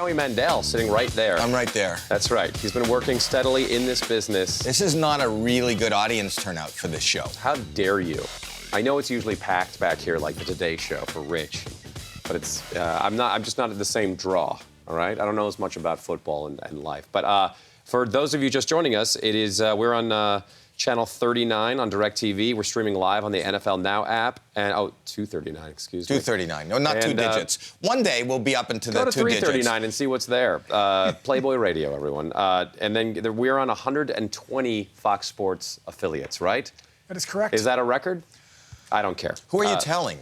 Howie Mandel sitting right there. I'm right there. That's right. He's been working steadily in this business. This is not a really good audience turnout for this show. How dare you? I know it's usually packed back here like the Today Show for Rich, but it's I'm just not at the same draw, all right? I don't know as much about football and life. But for those of you just joining us, it is we're on Channel 39 on DirecTV. We're streaming live on the NFL Now app. And 239, excuse me. 239. No, not two digits. One day we'll be up into the 2 digits. Go to 339 and see what's there. Playboy Radio, everyone. And then we're on 120 Fox Sports affiliates, right? That is correct. Is that a record? I don't care. Who are you telling?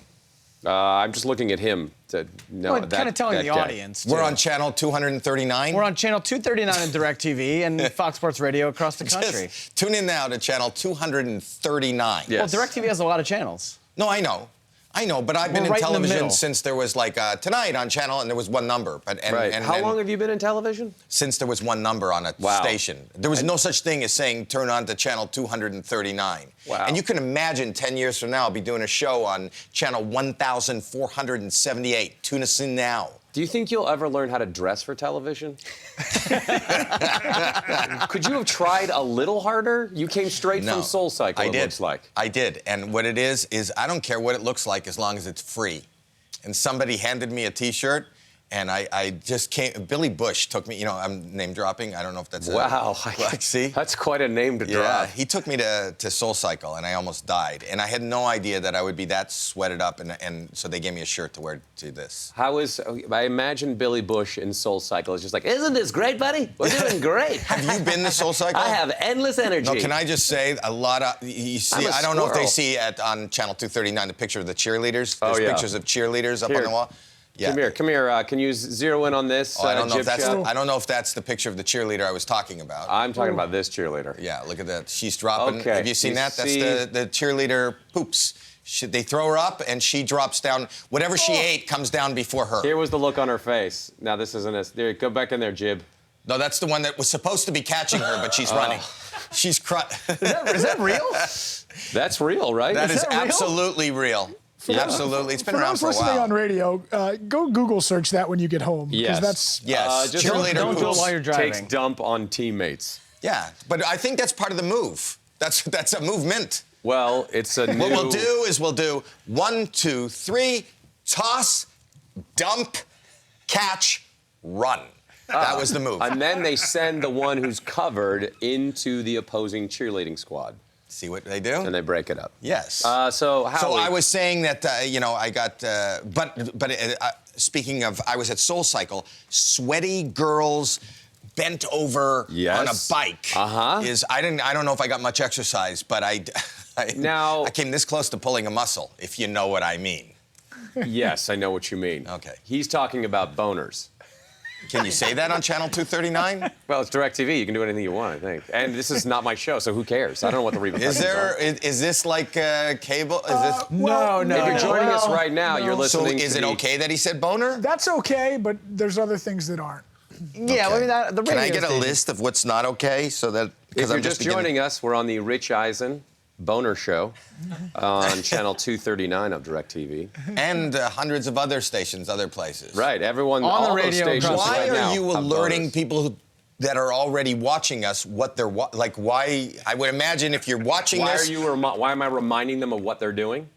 I'm just looking at him to know well, kind of telling the audience. Too. We're on channel 239. We're on channel 239 on DirecTV and Fox Sports Radio across the country. Just tune in now to channel 239. Well, Yes. DirecTV has a lot of channels. No, I know, but I've been in right television since there was like Tonight on channel, and there was one number. How long have you been in television? Since there was one number on a station. There was no such thing as saying turn on to channel 239. Wow. And you can imagine 10 years from now, I'll be doing a show on channel 1478. Tune us in now. Do you think you'll ever learn how to dress for television? Could you have tried a little harder? You came straight from Soul Cycle, it looks like. I did. And what it is I don't care what it looks like as long as it's free. And somebody handed me a T-shirt, and I just came. Billy Bush took me, I'm name dropping. I don't know if that's Wow. See? That's quite a name to drop. Yeah, he took me to Soul Cycle, and I almost died. And I had no idea that I would be that sweated up, and so they gave me a shirt to wear to this. I imagine Billy Bush in Soul Cycle is just like, isn't this great, buddy? We're doing great. Have you been to Soul Cycle? I have endless energy. No, can I just say, a lot of, you see, I don't know if they see on Channel 239 the picture of the cheerleaders. There's pictures of cheerleaders up on the wall. Yeah. Come here. Can you zero in on this? I don't know if that's the picture of the cheerleader I was talking about. I'm talking about this cheerleader. Yeah, look at that. She's dropping. Okay. Have you seen that? That's the cheerleader poops. They throw her up, and she drops down. Whatever she ate comes down before her. Here was the look on her face. Now, this isn't it. There, go back in there, Jib. No, that's the one that was supposed to be catching her, but she's running. She's Is that real? That's real, right? That is real? absolutely real. Absolutely. It's been around for a while. For those listening on radio, go Google search that when you get home. Yes. That's just cheerleader don't do it while you're driving. Takes dump on teammates. Yeah, but I think that's part of the move. That's a movement. Well, it's a new... What we'll do is we'll do 1, 2, 3, toss, dump, catch, run. That was the move. And then they send the one who's covered into the opposing cheerleading squad. See what they do? And they break it up. Yes. So I was saying that, I got, speaking of, I was at Soul Cycle, sweaty girls bent over on a bike. I don't know if I got much exercise, but I came this close to pulling a muscle, if you know what I mean. Yes, I know what you mean. Okay. He's talking about boners. Can you say that on Channel 239? Well, it's DirecTV. You can do anything you want, I think. And this is not my show, so who cares? I don't know what the repercussions are. Is this like cable? Is this? No. If you're joining us right now, you're listening So is it okay that he said boner? That's okay, but there's other things that aren't. Yeah, Okay. I mean, the radio Can I get a station. list of what's not okay so that... If you're just joining us, we're on the Rich Eisen Boner Show on Channel 239 of DirecTV. And hundreds of other stations, other places. Right, everyone On the all radio those stations across- Why right now are you have alerting boners. people that are already watching us what they're like? Why? I would imagine if you're watching this, Why am I reminding them of what they're doing?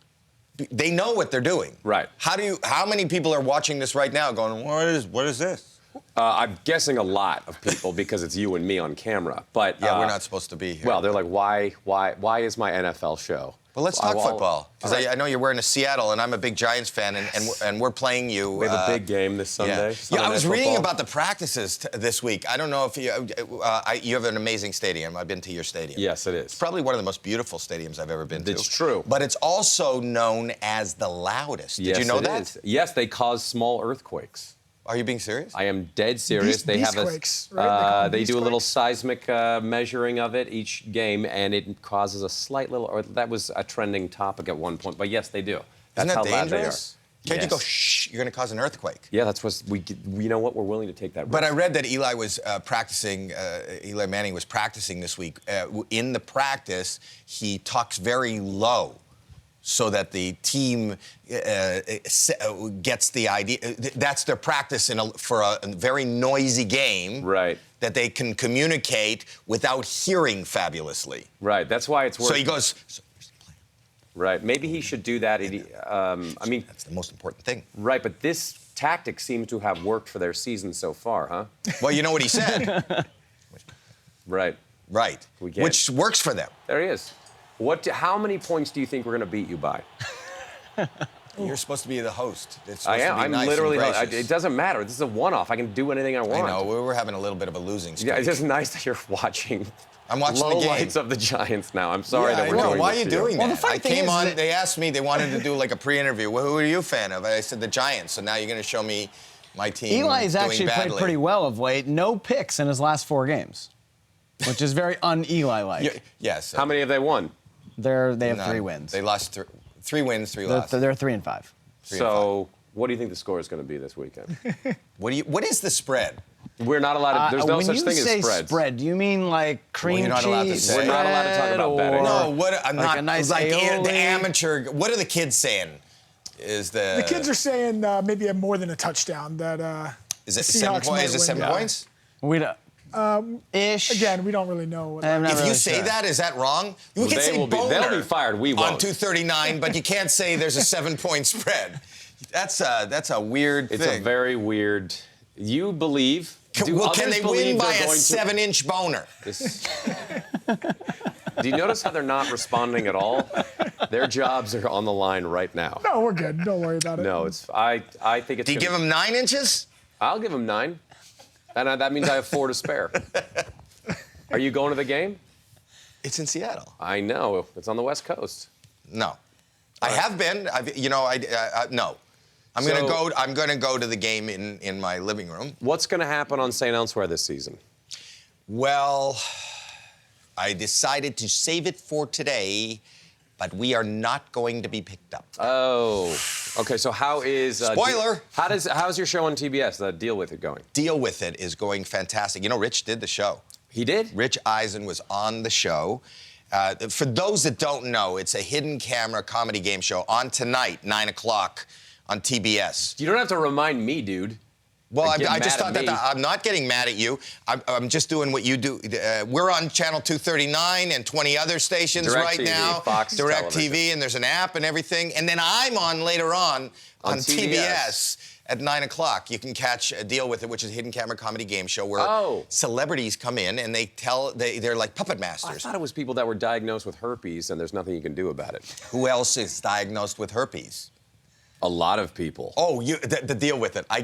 they know what they're doing. Right. How many people are watching this right now, going, what is this? I'm guessing a lot of people because it's you and me on camera. But Yeah, we're not supposed to be here. Well, they're like, why is my NFL show? Well, let's talk football. Because right. I know you're wearing a Seattle, and I'm a big Giants fan, and we're playing you. We have a big game this Sunday. Yeah, I was reading about the practices this week. I don't know if you have an amazing stadium. I've been to your stadium. Yes, it is. It's probably one of the most beautiful stadiums I've ever been to. It's true. But it's also known as the loudest. Did you know that? Is. Yes, they cause small earthquakes. Are you being serious? I am dead serious. Beastquakes, right? They do a little seismic measuring of it each game, and it causes a slight little. Or that was a trending topic at one point. But yes, they do. That's Isn't that how loud dangerous? they are. Can't you go, shh, you're going to cause an earthquake. Yeah, that's what you know what, we're willing to take that risk. But I read that Eli was practicing, Eli Manning was practicing this week. In the practice, he talks very low. so that the team gets the idea. That's their practice for a very noisy game. Right. That they can communicate without hearing fabulously. Right. That's why it's working. So he goes. So where's the plan? Right. Maybe he should do that. I mean, that's the most important thing. Right. But this tactic seems to have worked for their season so far, huh? Well, you know what he said. Right. Right. Which works for them. There he is. How many points do you think we're going to beat you by? You're supposed to be the host. I am. I'm nice literally. it doesn't matter. This is a one-off. I can do anything I want. I know. We're having a little bit of a losing streak. Yeah, it's just nice that you're watching. I'm watching low the game. lights of the Giants now. I'm sorry that we're doing this. Why are you doing that? Well, the funny I thing came is on. that- They asked me. They wanted to do like a pre-interview. Well, who are you a fan of? I said the Giants. So now you're going to show me my team. Eli's doing actually badly. played pretty well of late. No picks in his last 4 games, which is very un-Eli-like. Yes. How many have they won? They have None. 3 wins. They lost 3 wins, 3 losses. They're 3 and 5. So, what do you think the score is going to be this weekend? What is the spread? We're not allowed to. There's no such thing as When you say spreads. spread, do you mean like cream you're not allowed to cheese say. We're not allowed to talk about betting. No, I'm like not. a nice like aioli? the amateur. What are the kids saying? The kids are saying maybe more than a touchdown. That Is it the 7 Seahawks points? might Is it win. 7 points? We don't. Ish. Again, we don't really know. What I'm not If you really say sure. that, is that wrong? We can say They'll boner be fired. We won't. on 239, but you can't say there's a 7-point spread. That's a weird thing. It's a very weird. You believe. Can they win by a 7-inch boner? Do you notice how they're not responding at all? Their jobs are on the line right now. No, we're good. Don't worry about it. No, I think it's. Do you give them 9 inches? I'll give them 9, and that means I have 4 to spare. Are you going to the game? It's in Seattle. I know. It's on the West Coast. No, I have been. No. I'm gonna go to the game in my living room. What's going to happen on St. Elsewhere this season? Well, I decided to save it for today, but we are not going to be picked up. Oh, okay. So how is spoiler? How's your show on TBS? Deal with it going? Deal with it is going fantastic. You know, Rich did the show. He did? Rich Eisen was on the show. For those that don't know, it's a hidden camera comedy game show on tonight, 9 o'clock on TBS. You don't have to remind me, dude. Well, Like, I just thought mad at that me. I'm not getting mad at you. I'm just doing what you do. We're on channel 239 and 20 other stations right DirecTV, now. Fox Television. DirecTV, and there's an app and everything. And then I'm on later on TBS at 9 o'clock. You can catch Deal With It, which is a hidden camera comedy game show where celebrities come in and they're like puppet masters. I thought it was people that were diagnosed with herpes and there's nothing you can do about it. Who else is diagnosed with herpes? A lot of people. Oh, the Deal With It. I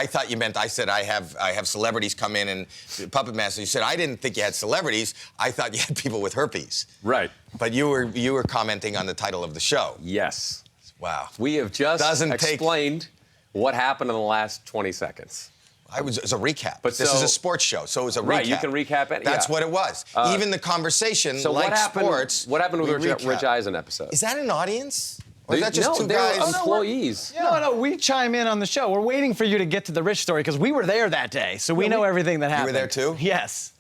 thought you meant I said I have celebrities come in and puppet masters. You said I didn't think you had celebrities. I thought you had people with herpes. Right. But you were commenting on the title of the show. Yes. Wow. We have just explained what happened in the last 20 seconds. It's a recap. But this is a sports show, so it was a recap. Right, you can recap it. That's what it was. Even the conversation, so like what happened, sports. What happened with we Rich Eisen episode? Is that an audience? Or is that just no, two they're guys? employees. No, we chime in on the show. We're waiting for you to get to the Rich story because we were there that day, so we know everything that happened. You were there too? Yes.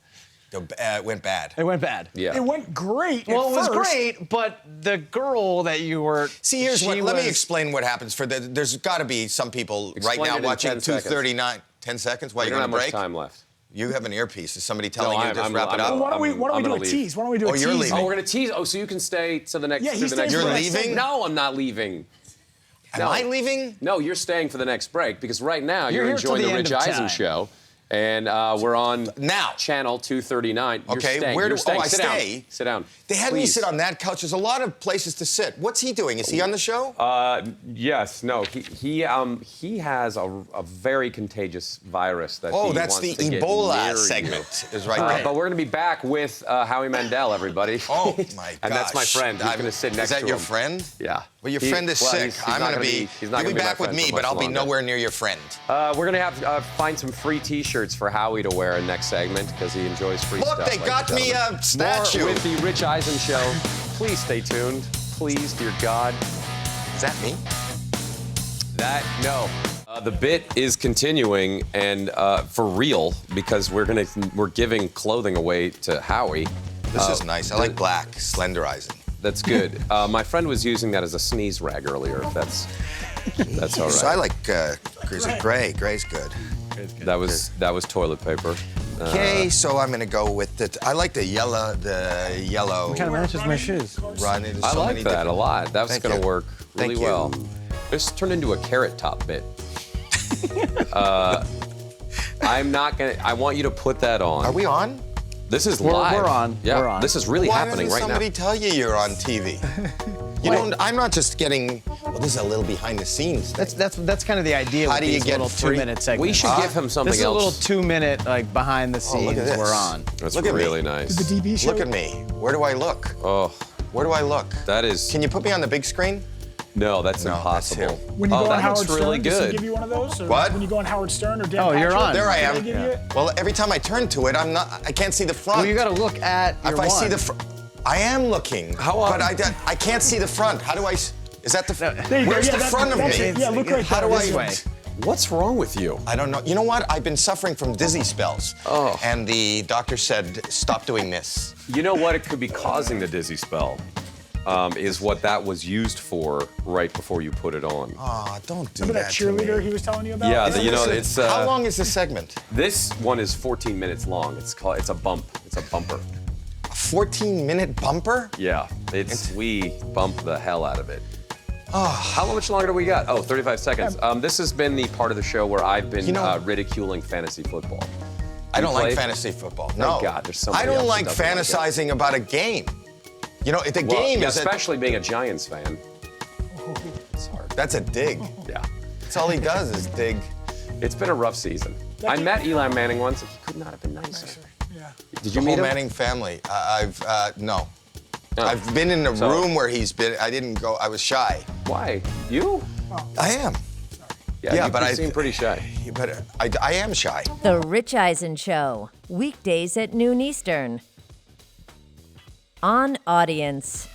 It went bad. It went bad. Yeah. It went great. Well, at it was first. great, but the girl that you were. See, let me explain what happens. There's got to be some people Explain right it now in watching 10 seconds. 239. 10 seconds? Why, We you're don't going have to much break? time left. You have an earpiece. Is somebody telling you to just wrap it I'm- up? Why don't we do I'm a gonna leave. tease? Why don't we do a Oh, tease? you're leaving. Oh, we're gonna tease. Oh, so you can stay to the next. Yeah, he's to the next staying for break. the next leaving? No, I'm not leaving. Am I leaving? No, you're staying for the next break because right now You're you're here till enjoying the the end Rich of Eisen time. show, and we're on Now. channel 239. You're Okay, staying. where You're do staying. I Sit stay? Down. Sit down. They had me Please. sit on that couch. There's a lot of places to sit. What's he doing? Is he on the show? Yes. No. He has a very contagious virus that. Oh, he that's wants the to get Ebola near segment. you. Is right there. But we're going to be back with Howie Mandel, everybody. Oh my gosh. And that's my friend. He's going to sit next to him. Is that your friend? Yeah. Well, your friend is sick. He's I'm not going to be. He's not You'll gonna be my back with friend me, for but much I'll be longer. nowhere near your friend. We're going to have find some free T-shirts for Howie to wear in next segment because he enjoys free stuff. Look, they ladies got and me gentlemen. a statue. More with the Rich Eisen show. Please stay tuned. Please, dear God. Is that me? No. The bit is continuing and for real because we're giving clothing away to Howie. This is nice. I like black, slenderizing. That's good. My friend was using that as a sneeze rag earlier. That's all right. So I like gray. Gray's good. That was toilet paper. Okay, so I'm gonna go with I like the yellow. What kind of matches my shoes? Run into I so like many that a lot. That's Thank gonna you. work really Thank you. well. This turned into a carrot top bit. I'm not gonna. I want you to put that on. Are we on? This is live. We're on. Yeah, We're on. this is really happening right now. Why doesn't somebody tell you you're on TV? You don't. I'm not just getting. Well, this is a little behind the scenes thing. That's kind of the idea. How with do you these get little free- 2-minute segments. We should give him something This is else. a little 2-minute like behind the scenes. look at this. We're on. That's Look at me. really nice. The DB show. Look at me. Where do I look? Oh, Where do I look? that is. Can you put me on the big screen? No, that's No, that's impossible. him. When you go on that Howard looks Stern, really does he good. give you one of those? Or What? When you go on Howard Stern or Dan Oh, you're Patrick, on. There I do am. they give you- Well, every time I turn to it, I can't see the front. Well, you got to look at your If I see one. the front, I am looking. But I can't see the front. How do I? Is that the? There you go. Where's Yeah, the front of that's me? it. Yeah, look right How there. do This I? way. What's wrong with you? I don't know. You know what? I've been suffering from dizzy spells. Oh. And the doctor said, stop doing this. You know what? It could be causing the dizzy spell. Is what that was used for right before you put it on. Oh, don't do Remember that to me. cheerleader he was telling you about? Yeah, Isn't you know, this it's. how long is this segment? This one is 14 minutes long. It's a bump. It's a bumper. A 14-minute bumper? Yeah, we bump the hell out of it. Oh. How much longer do we got? Oh, 35 seconds. This has been the part of the show where I've been ridiculing fantasy football. I don't like played? fantasy football. Thank No. God, there's I somebody don't else like who doesn't like it. fantasizing about a game. You know, the Well, game yeah, is especially being a Giants fan. It's hard. that's a dig. Yeah. That's all he does is dig. It's been a rough season. I met Eli Manning once, and he could not have been nicer. Yeah. Did The you whole meet him? Manning family. No. Oh. I've been in a So- room where he's been. I didn't go. I was shy. Why? You? I am. Yeah, but you I seem pretty shy. But I am shy. The Rich Eisen Show, weekdays at noon Eastern. On Audience.